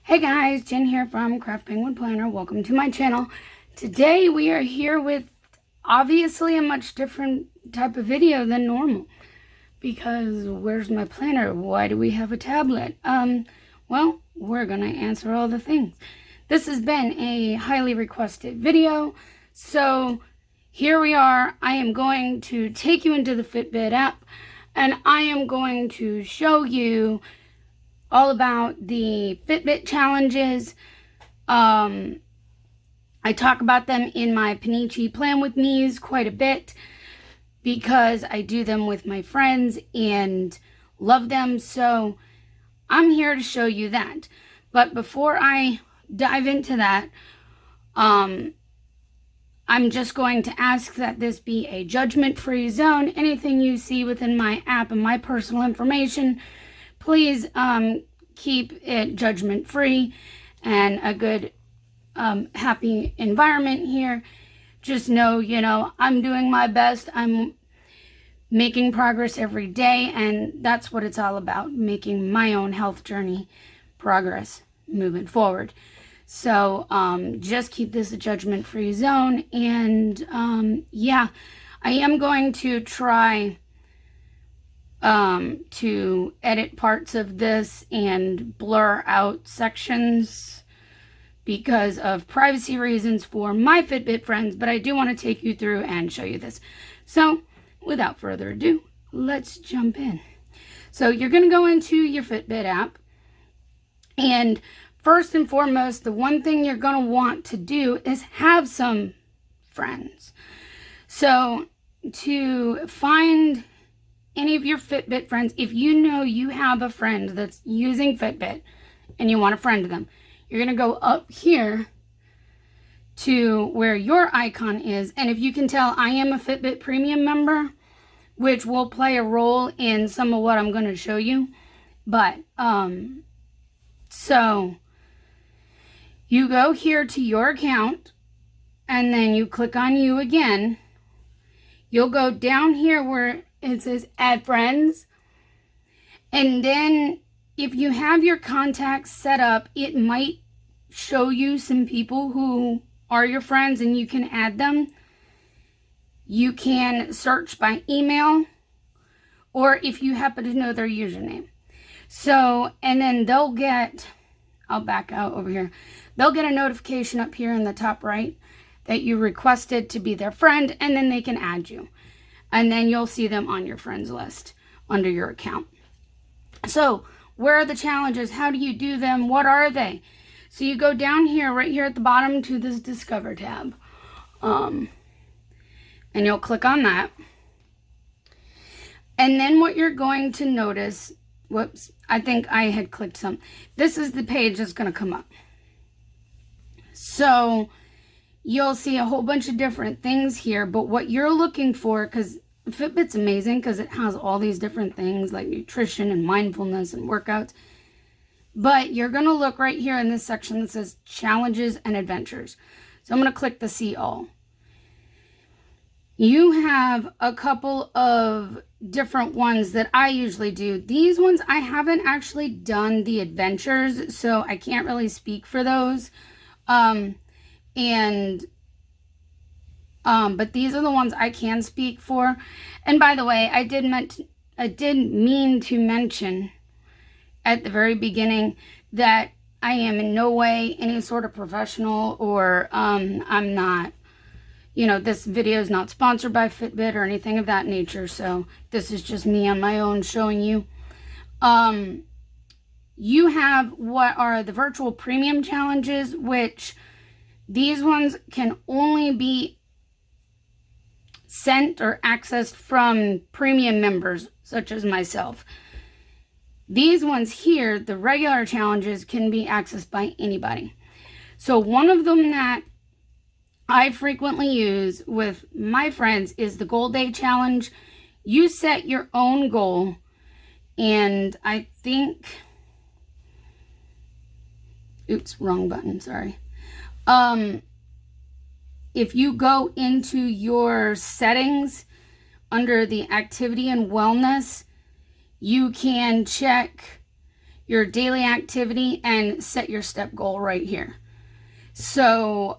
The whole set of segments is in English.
Hey guys, Jen here from Craft Penguin Planner. Welcome to my channel. Today we are here with obviously a much different type of video than normal. Because where's my planner? Why do we have a tablet? Well, we're gonna answer all the things. This has been a highly requested video, so here we are. I am going to take you into the Fitbit app and I am going to show you all about the Fitbit Challenges. I talk about them in my Panichi Plan With Me's quite a bit because I do them with my friends and love them. So I'm here to show you that. But before I dive into that, I'm just going to ask that this be a judgment-free zone. Anything you see within my app and my personal information, please keep it judgment-free and a good, happy environment here. Just know, I'm doing my best. I'm making progress every day, and that's what it's all about, making my own health journey progress moving forward. So just keep this a judgment-free zone, and yeah, I am going to try to edit parts of this and blur out sections because of privacy reasons for my Fitbit friends, but I do want to take you through and show you this. So without further ado, let's jump in. So you're going to go into your Fitbit app, and first and foremost, the one thing you're going to want to do is have some friends. So to find any of your Fitbit friends, if you know you have a friend that's using Fitbit and you want to friend them, you're going to go up here to where your icon is. And if you can tell, I am a Fitbit Premium member, which will play a role in some of what I'm going to show you. But, so you go here to your account and then you click on you again. You'll go down here where it says add friends, and then if you have your contacts set up, it might show you some people who are your friends and you can add them. You can search by email, or if you happen to know their username. So, and then they'll get, I'll back out over here, they'll get a notification up here in the top right that you requested to be their friend, and then they can add you. And then you'll see them on your friends list under your account. So where are the challenges? How do you do them? What are they? So you go down here, right here at the bottom to this Discover tab. And you'll click on that. And then what you're going to notice, whoops, I think I had clicked some. This is the page that's going to come up. So you'll see a whole bunch of different things here, but what you're looking for, because Fitbit's amazing because it has all these different things like nutrition and mindfulness and workouts. But you're going to look right here in this section that says Challenges and Adventures. So I'm going to click the See All. You have a couple of different ones that I usually do. These ones I haven't actually done the adventures, so I can't really speak for those. But these are the ones I can speak for. And by the way, I did mean to mention at the very beginning that I am in no way any sort of professional, or I'm not, this video is not sponsored by Fitbit or anything of that nature. So this is just me on my own showing you. You have what are the virtual premium challenges, which these ones can only be sent or accessed from premium members, such as myself. These ones here, the regular challenges, can be accessed by anybody. So one of them that I frequently use with my friends is the Goal Day Challenge. You set your own goal, and I think, oops, wrong button, sorry. If you go into your settings under the activity and wellness, you can check your daily activity and set your step goal right here. So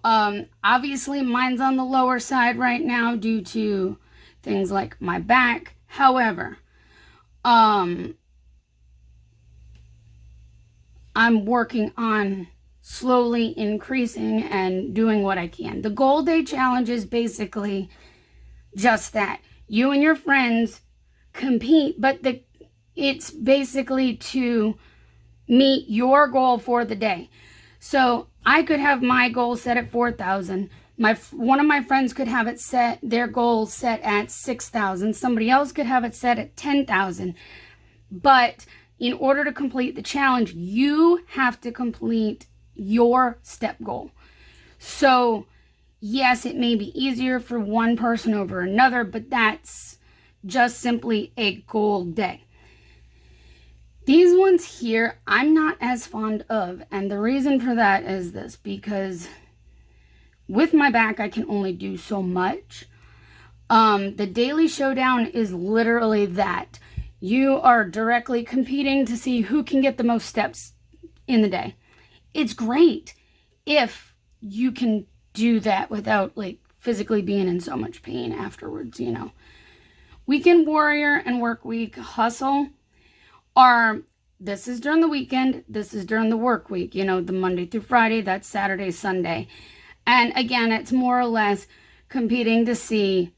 obviously mine's on the lower side right now due to things like my back. However, I'm working on slowly increasing and doing what I can. The goal day challenge is basically just that. You and your friends compete, but it's basically to meet your goal for the day. So I could have my goal set at 4,000. One of my friends could have their goal set at 6,000. Somebody else could have it set at 10,000. But in order to complete the challenge, you have to complete your step goal. So yes, it may be easier for one person over another, but that's just simply a goal day. These ones here, I'm not as fond of, and the reason for that is this, because with my back, I can only do so much. The daily showdown is literally that. You are directly competing to see who can get the most steps in the day. It's great if you can do that without like physically being in so much pain afterwards, you know. Weekend warrior and work week hustle are, this is during the weekend, this is during the work week, you know, the Monday through Friday, that's Saturday, Sunday. And again, it's more or less competing to see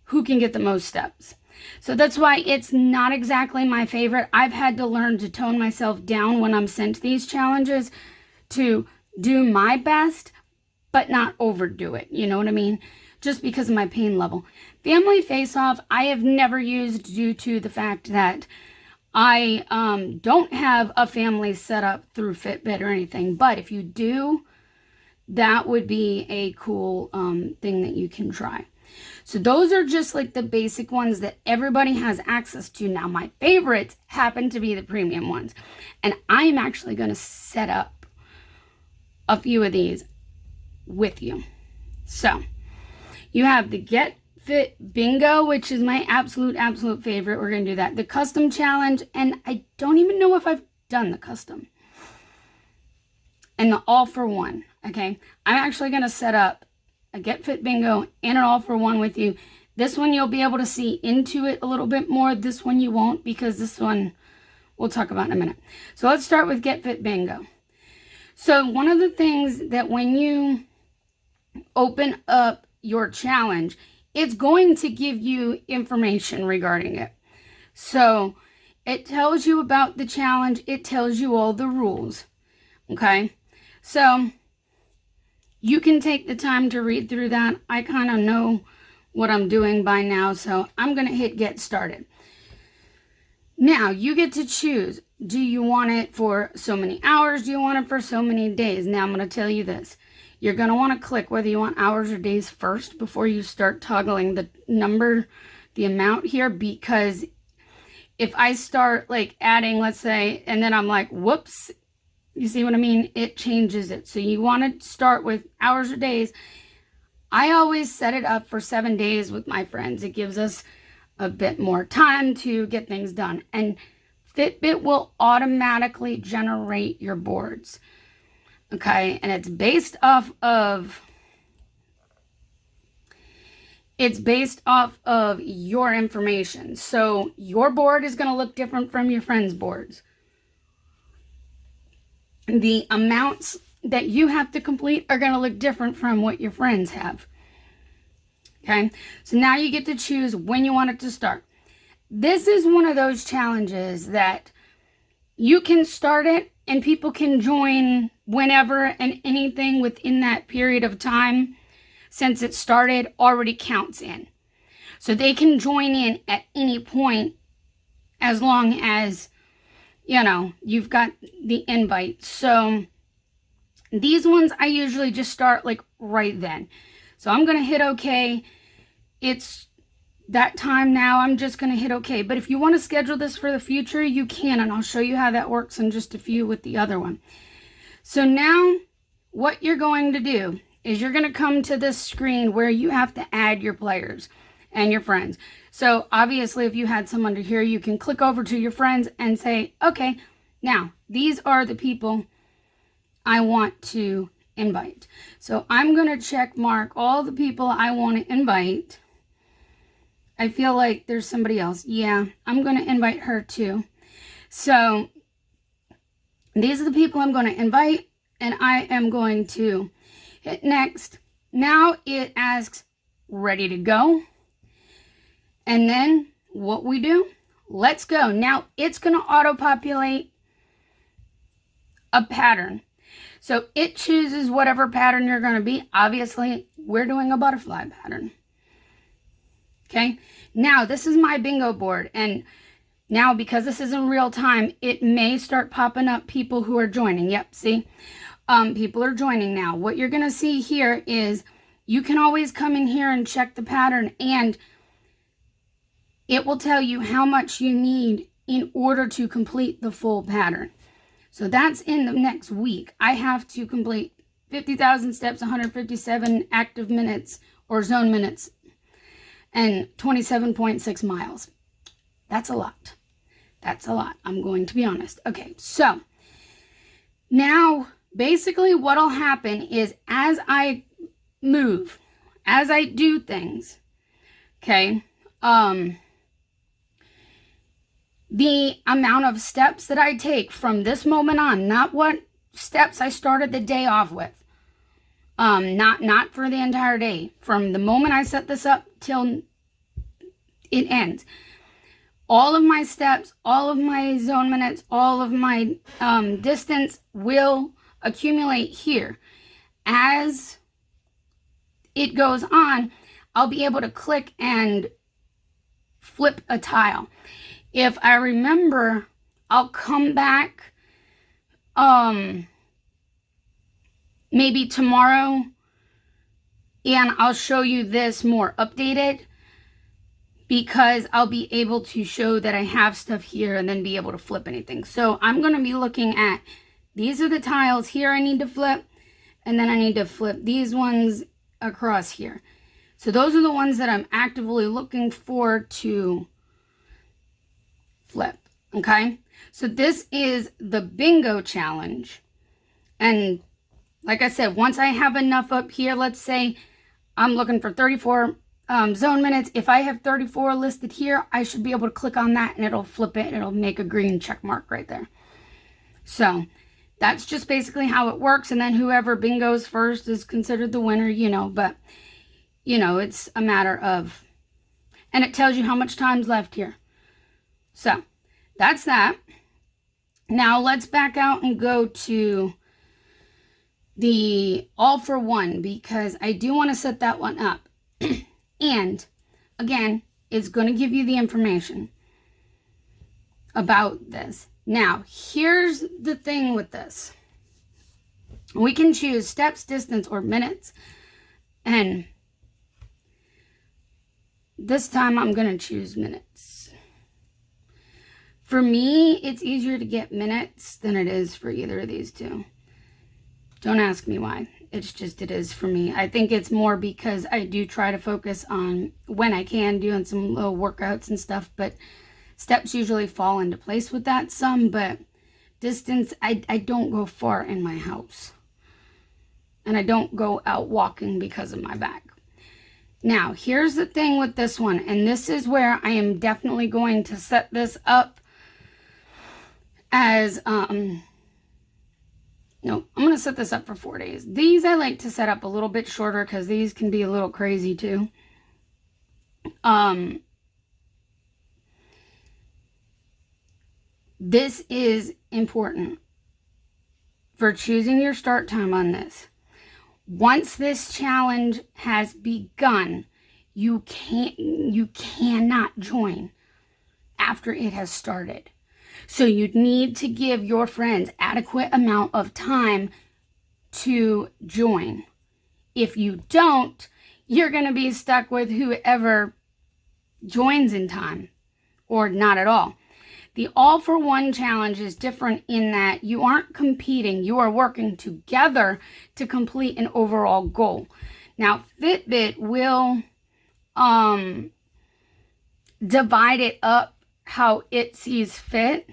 who can get the most steps. So that's why it's not exactly my favorite. I've had to learn to tone myself down when I'm sent these challenges to do my best, but not overdo it. You know what I mean? Just because of my pain level. Family face-off, I have never used due to the fact that I don't have a family set up through Fitbit or anything. But if you do, that would be a cool thing that you can try. So those are just like the basic ones that everybody has access to. Now, my favorites happen to be the premium ones. And I am actually going to set up a few of these with you. So you have the Get Fit Bingo, which is my absolute favorite. We're going to do that. The custom challenge, and I don't even know if I've done the custom. And the all for one, okay? I'm actually going to set up a Get Fit Bingo and an all for one with you. This one you'll be able to see into it a little bit more. This one you won't, because this one we'll talk about in a minute. So let's start with Get Fit Bingo. So one of the things that when you open up your challenge, it's going to give you information regarding it. So it tells you about the challenge. It tells you all the rules. Okay. So you can take the time to read through that. I kind of know what I'm doing by now. So I'm going to hit get started. Now you get to choose. Do you want it for so many hours? Do you want it for so many days? Now I'm going to tell you this. You're going to want to click whether you want hours or days first before you start toggling the number, the amount here, because if I start like adding, let's say, and then I'm like, whoops, you see what I mean? It changes it. So you want to start with hours or days. I always set it up for 7 days with my friends. It gives us a bit more time to get things done. And Fitbit will automatically generate your boards. Okay, and it's based off of your information. So your board is going to look different from your friend's boards. The amounts that you have to complete are going to look different from what your friends have. Okay, so now you get to choose when you want it to start. This is one of those challenges that you can start it and people can join whenever, and anything within that period of time since it started already counts in. So they can join in at any point as long as, you know, you've got the invite. So these ones I usually just start like right then. So I'm going to hit OK. It's that time now. I'm just going to hit OK. But if you want to schedule this for the future, you can. And I'll show you how that works in just a few with the other one. So now what you're going to do is you're going to come to this screen where you have to add your players and your friends. So obviously if you had someone to here, you can click over to your friends and say, okay, Now, these are the people I want to invite. So I'm going to check mark all the people I want to invite. I feel like there's somebody else. Yeah, I'm going to invite her too. So these are the people I'm going to invite, and I am going to hit next. Now it asks ready to go. And then what we do, let's go. Now it's going to auto-populate a pattern. So it chooses whatever pattern you're going to be. Obviously, we're doing a butterfly pattern. Okay. Now this is my bingo board. And now because this is in real time, it may start popping up people who are joining. Yep. See, people are joining now. What you're going to see here is you can always come in here and check the pattern, and it will tell you how much you need in order to complete the full pattern. So that's in the next week. I have to complete 50,000 steps, 157 active minutes or zone minutes, and 27.6 miles. That's a lot. That's a lot. I'm going to be honest. Okay, so now basically what'll happen is as I move, as I do things, okay, the amount of steps that I take from this moment on, not what steps I started the day off with, not for the entire day, from the moment I set this up till it ends. All of my steps, all of my zone minutes, all of my distance will accumulate here. As it goes on, I'll be able to click and flip a tile. If I remember, I'll come back maybe tomorrow and I'll show you this more updated, because I'll be able to show that I have stuff here and then be able to flip anything. So I'm going to be looking at, these are the tiles here I need to flip, and then I need to flip these ones across here. So those are the ones that I'm actively looking for to flip. Okay, so this is the bingo challenge, and like I said, once I have enough up here, let's say I'm looking for 34 zone minutes. If I have 34 listed here, I should be able to click on that and it'll flip it and it'll make a green check mark right there. So that's just basically how it works, and then whoever bingos first is considered the winner, you know. But you know, it's a matter of, and it tells you how much time's left here. So that's that. Now let's back out and go to the all for one, because I do want to set that one up. And again, it's going to give you the information about this. Now, here's the thing with this. We can choose steps, distance, or minutes. And this time I'm going to choose minutes. For me, it's easier to get minutes than it is for either of these two. Don't ask me why. It's just, it is for me. I think it's more because I do try to focus on, when I can, doing some little workouts and stuff, but steps usually fall into place with that some, but distance, I don't go far in my house. And I don't go out walking because of my back. Now, here's the thing with this one, and this is where I am definitely going to set this up as, no, I'm going to set this up for 4 days. These I like to set up a little bit shorter because these can be a little crazy too. This is important for choosing your start time on this. Once this challenge has begun, you cannot join after it has started. So you need to give your friends adequate amount of time to join. If you don't, you're going to be stuck with whoever joins in time or not at all. The all for one challenge is different in that you aren't competing. You are working together to complete an overall goal. Now, Fitbit will divide it up how it sees fit.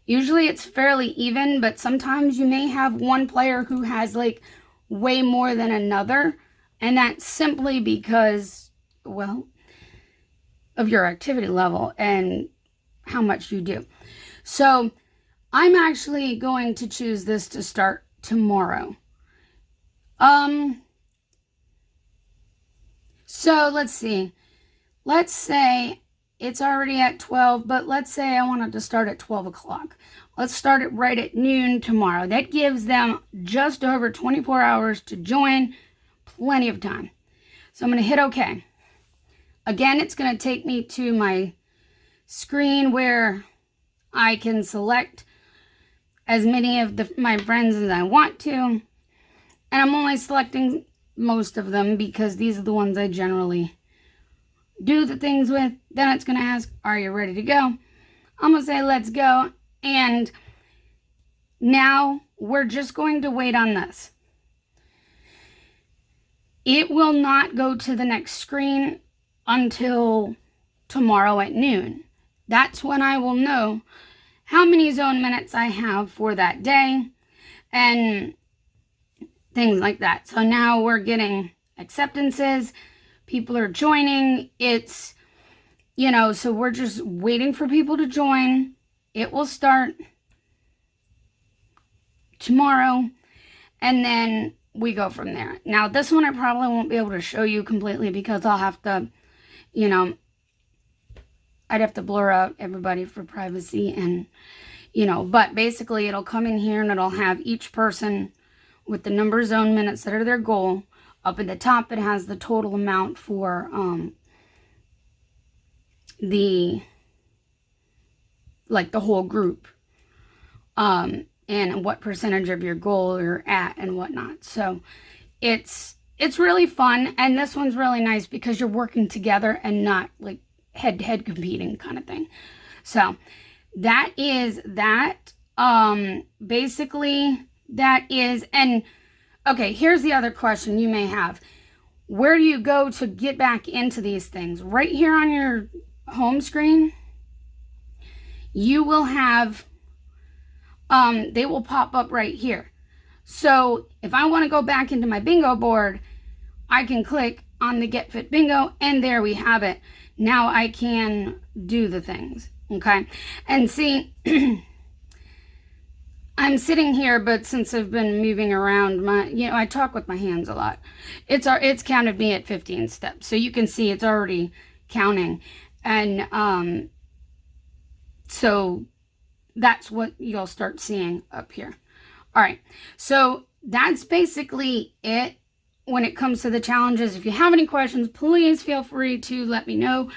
Usually it's fairly even, but sometimes you may have one player who has like way more than another, and that's simply because, well, of your activity level and how much you do. So I'm actually going to choose this to start tomorrow. So let's see. Let's say it's already at 12, but let's say I wanted to start at 12 o'clock. Let's start it right at noon tomorrow. That gives them just over 24 hours to join. Plenty of time. So I'm going to hit OK. Again, it's going to take me to my screen where I can select as many of my friends as I want to. And I'm only selecting most of them because these are the ones I generally do the things with. Then it's going to ask, are you ready to go? I'm going to say, let's go. And now we're just going to wait on this. It will not go to the next screen until tomorrow at noon. That's when I will know how many zone minutes I have for that day and things like that. So now we're getting acceptances. People are joining. It's, so we're just waiting for people to join. It will start tomorrow, and then we go from there. Now, this one I probably won't be able to show you completely because I'll have to, I'd have to blur out everybody for privacy and, but basically it'll come in here and it'll have each person with the number of zone minutes that are their goal. Up at the top, it has the total amount for the whole group, and what percentage of your goal you're at and whatnot. So it's really fun, and this one's really nice because you're working together and not like head-to-head competing kind of thing. So that is that. Basically that is, and okay, here's the other question you may have. Where do you go to get back into these things? Right here on your home screen, you will have, they will pop up right here. So if I want to go back into my bingo board, I can click on the Get Fit Bingo, and there we have it. Now I can do the things, okay? And see, I'm sitting here, but since I've been moving around, I talk with my hands a lot. It's counted me at 15 steps, so you can see it's already counting, and so that's what you'll start seeing up here. All right, so that's basically it when it comes to the challenges. If you have any questions, please feel free to let me know.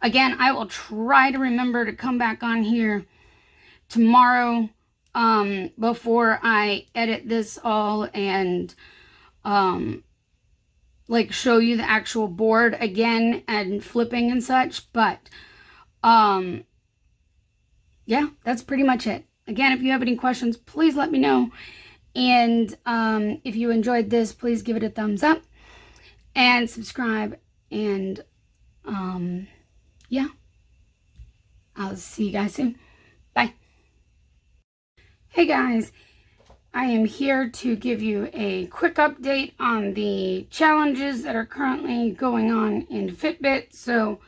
Again, I will try to remember to come back on here tomorrow before I edit this all and show you the actual board again and flipping and such. But yeah, that's pretty much it. Again, if you have any questions, please let me know. And if you enjoyed this, please give it a thumbs up and subscribe. And yeah, I'll see you guys soon. Bye. Hey guys, I am here to give you a quick update on the challenges that are currently going on in Fitbit. So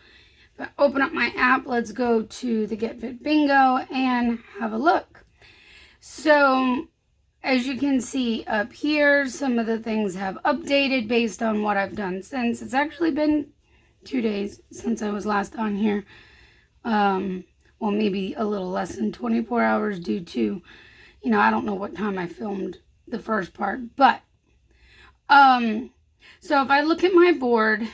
if I open up my app, let's go to the Get Fit Bingo and have a look. So as you can see up here, some of the things have updated based on what I've done since. It's actually been 2 days since I was last on here. Well, maybe a little less than 24 hours due to, I don't know what time I filmed the first part. But, so if I look at my board,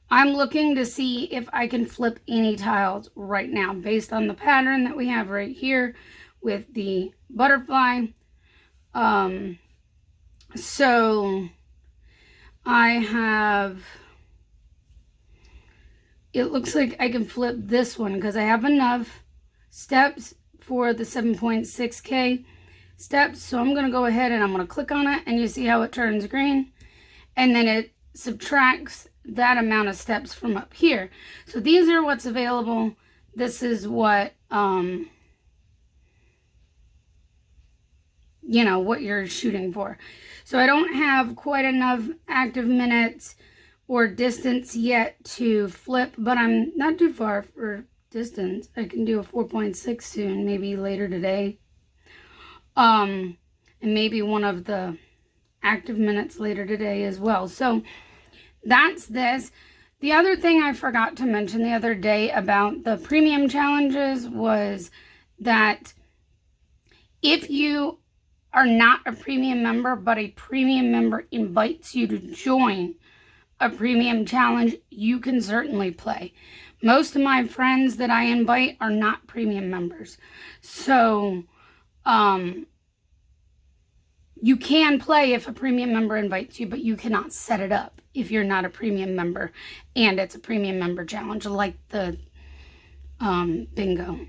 I'm looking to see if I can flip any tiles right now based on the pattern that we have right here with the butterfly. So I have, it looks like I can flip this one because I have enough steps for the 7.6K steps. So I'm going to go ahead and I'm going to click on it, and you see how it turns green, and then it subtracts that amount of steps from up here. So these are what's available. This is what what you're shooting for. So I don't have quite enough active minutes or distance yet to flip, but I'm not too far for distance. I can do a 4.6 soon, maybe later today. And maybe one of the active minutes later today as well. So that's this. The other thing I forgot to mention the other day about the premium challenges was that if you are not a premium member, but a premium member invites you to join a premium challenge, you can certainly play. Most of my friends that I invite are not premium members. So, you can play if a premium member invites you, but you cannot set it up if you're not a premium member and it's a premium member challenge like the bingo.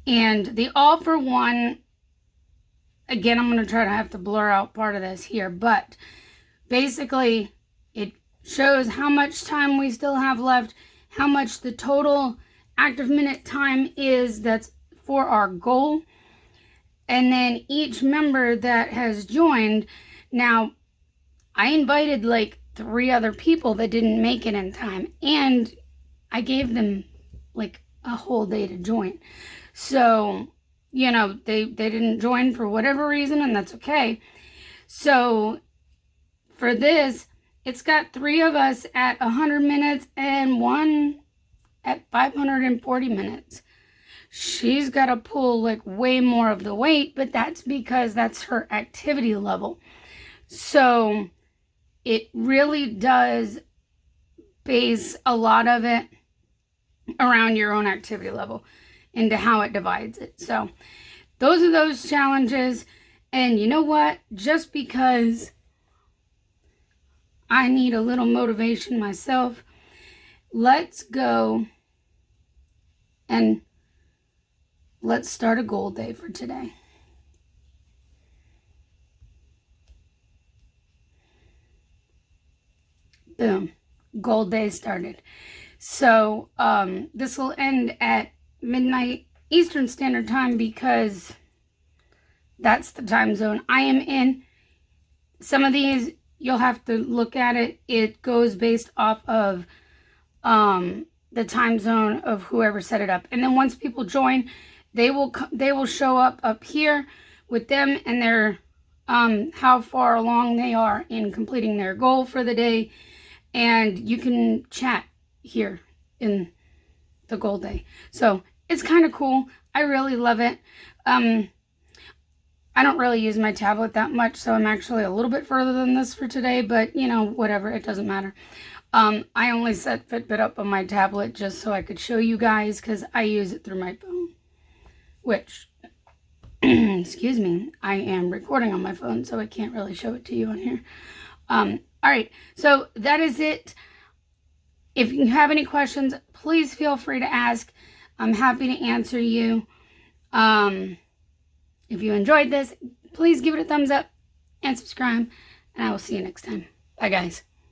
And the all for one, again, I'm going to try to have to blur out part of this here, but basically it shows how much time we still have left, how much the total active minute time is that's for our goal. And then each member that has joined, now I invited like 3 other people that didn't make it in time, and I gave them like a whole day to join. So, they didn't join for whatever reason, and that's okay. So for this, it's got 3 of us at 100 minutes and 1 at 540 minutes. She's got to pull like way more of the weight, but that's because that's her activity level. So it really does base a lot of it around your own activity level into how it divides it. So those are those challenges. And you know what? Just because I need a little motivation myself, let's go and let's start a goal day for today. Boom. Goal day started. So this will end at midnight Eastern Standard Time because that's the time zone I am in. Some of these, you'll have to look at it. It goes based off of the time zone of whoever set it up. And then once people join, they will show up here with them and their how far along they are in completing their goal for the day, and you can chat here in the goal day. So it's kind of cool. I really love it. I don't really use my tablet that much, so I'm actually a little bit further than this for today, but whatever, it doesn't matter. I only set Fitbit up on my tablet just so I could show you guys because I use it through my phone. Which, excuse me, I am recording on my phone, so I can't really show it to you on here. All right, so that is it. If you have any questions, please feel free to ask. I'm happy to answer you. If you enjoyed this, please give it a thumbs up and subscribe, and I will see you next time. Bye, guys.